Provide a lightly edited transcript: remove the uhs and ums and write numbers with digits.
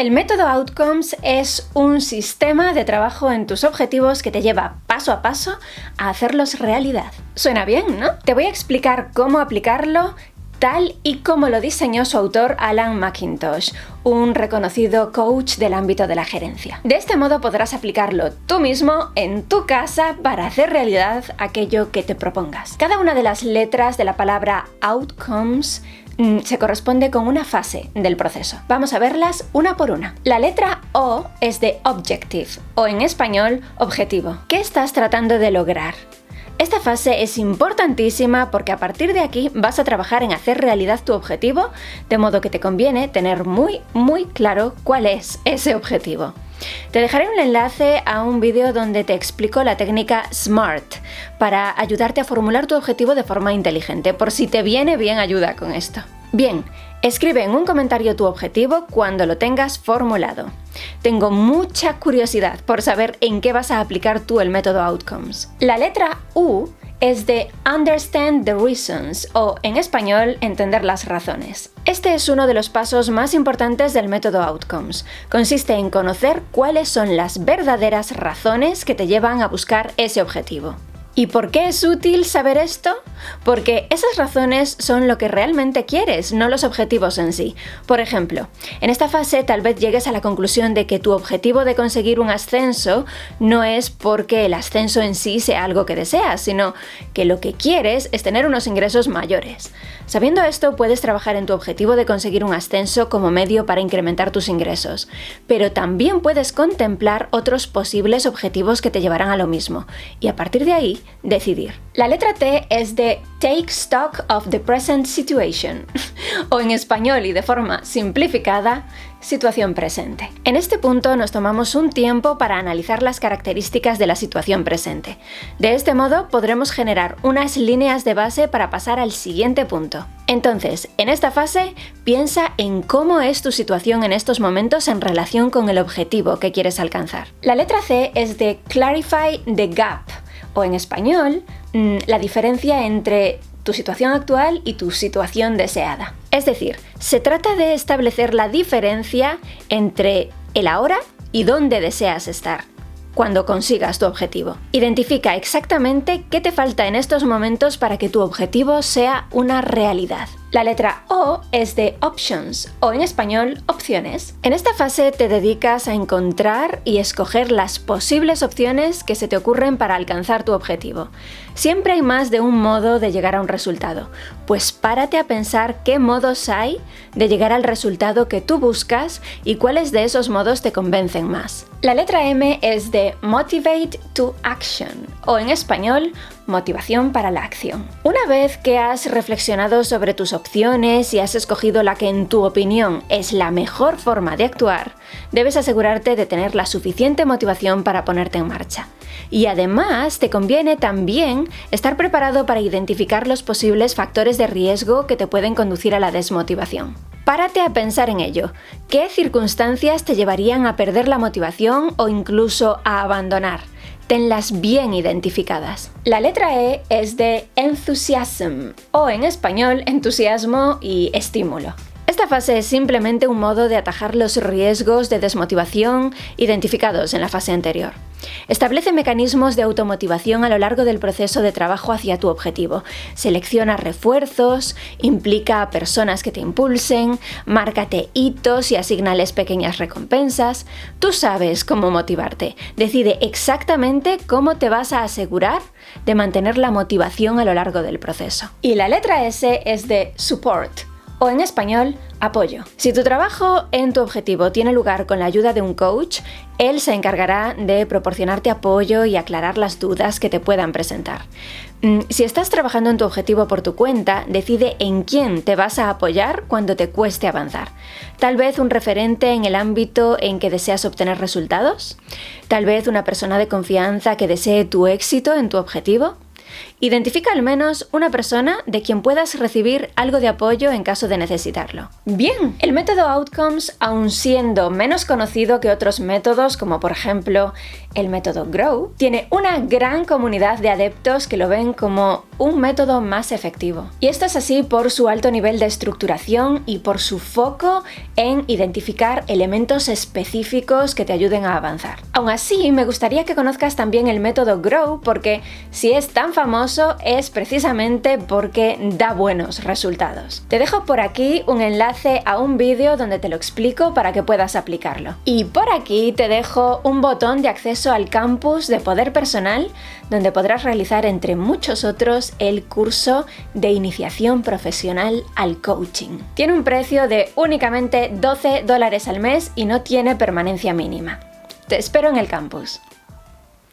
El método Outcomes es un sistema de trabajo en tus objetivos que te lleva paso a paso a hacerlos realidad. Suena bien, ¿no? Te voy a explicar cómo aplicarlo tal y como lo diseñó su autor Alan McIntosh, un reconocido coach del ámbito de la gerencia. De este modo podrás aplicarlo tú mismo en tu casa para hacer realidad aquello que te propongas. Cada una de las letras de la palabra Outcomes se corresponde con una fase del proceso. Vamos a verlas una por una. La letra O es de Objective, o en español, objetivo. ¿Qué estás tratando de lograr? Esta fase es importantísima porque a partir de aquí vas a trabajar en hacer realidad tu objetivo, de modo que te conviene tener muy claro cuál es ese objetivo. Te dejaré un enlace a un vídeo donde te explico la técnica SMART para ayudarte a formular tu objetivo de forma inteligente, por si te viene bien ayuda con esto. Bien, escribe en un comentario tu objetivo cuando lo tengas formulado. Tengo mucha curiosidad por saber en qué vas a aplicar tú el método Outcomes. La letra U es de Understand the Reasons, o en español, entender las razones. Este es uno de los pasos más importantes del método Outcomes. Consiste en conocer cuáles son las verdaderas razones que te llevan a buscar ese objetivo. ¿Y por qué es útil saber esto? Porque esas razones son lo que realmente quieres, no los objetivos en sí. Por ejemplo, en esta fase tal vez llegues a la conclusión de que tu objetivo de conseguir un ascenso no es porque el ascenso en sí sea algo que deseas, sino que lo que quieres es tener unos ingresos mayores. Sabiendo esto, puedes trabajar en tu objetivo de conseguir un ascenso como medio para incrementar tus ingresos, pero también puedes contemplar otros posibles objetivos que te llevarán a lo mismo, y a partir de ahí, decidir. La letra T es de Take Stock of the Present Situation, o en español y de forma simplificada, situación presente. En este punto nos tomamos un tiempo para analizar las características de la situación presente. De este modo podremos generar unas líneas de base para pasar al siguiente punto. Entonces, en esta fase, piensa en cómo es tu situación en estos momentos en relación con el objetivo que quieres alcanzar. La letra C es de Clarify the Gap, o en español, la diferencia entre tu situación actual y tu situación deseada. Es decir, se trata de establecer la diferencia entre el ahora y dónde deseas estar cuando consigas tu objetivo. Identifica exactamente qué te falta en estos momentos para que tu objetivo sea una realidad. La letra O es de Options, o en español, opciones. En esta fase te dedicas a encontrar y escoger las posibles opciones que se te ocurren para alcanzar tu objetivo. Siempre hay más de un modo de llegar a un resultado, pues párate a pensar qué modos hay de llegar al resultado que tú buscas y cuáles de esos modos te convencen más. La letra M es de Motivate to Action, o en español, motivación para la acción. Una vez que has reflexionado sobre tus opciones y has escogido la que en tu opinión es la mejor forma de actuar, debes asegurarte de tener la suficiente motivación para ponerte en marcha. Y además te conviene también estar preparado para identificar los posibles factores de riesgo que te pueden conducir a la desmotivación. Párate a pensar en ello. ¿Qué circunstancias te llevarían a perder la motivación o incluso a abandonar? Tenlas bien identificadas. La letra E es de Enthusiasm, o en español, entusiasmo y estímulo. Esta fase es simplemente un modo de atajar los riesgos de desmotivación identificados en la fase anterior. Establece mecanismos de automotivación a lo largo del proceso de trabajo hacia tu objetivo. Selecciona refuerzos, implica a personas que te impulsen, márcate hitos y asígnales pequeñas recompensas. Tú sabes cómo motivarte. Decide exactamente cómo te vas a asegurar de mantener la motivación a lo largo del proceso. Y la letra S es de Support, o en español, apoyo. Si tu trabajo en tu objetivo tiene lugar con la ayuda de un coach, él se encargará de proporcionarte apoyo y aclarar las dudas que te puedan presentar. Si estás trabajando en tu objetivo por tu cuenta, decide en quién te vas a apoyar cuando te cueste avanzar. Tal vez un referente en el ámbito en que deseas obtener resultados. Tal vez una persona de confianza que desee tu éxito en tu objetivo. Identifica al menos una persona de quien puedas recibir algo de apoyo en caso de necesitarlo. Bien, el método Outcomes, aun siendo menos conocido que otros métodos, como por ejemplo el método Grow, tiene una gran comunidad de adeptos que lo ven como un método más efectivo. Y esto es así por su alto nivel de estructuración y por su foco en identificar elementos específicos que te ayuden a avanzar. Aún así, me gustaría que conozcas también el método GROW, porque si es tan famoso es precisamente porque da buenos resultados. Te dejo por aquí un enlace a un vídeo donde te lo explico para que puedas aplicarlo. Y por aquí te dejo un botón de acceso al campus de Poder Personal, donde podrás realizar, entre muchos otros, el curso de iniciación profesional al coaching. Tiene un precio de únicamente $12 al mes y no tiene permanencia mínima. Te espero en el campus.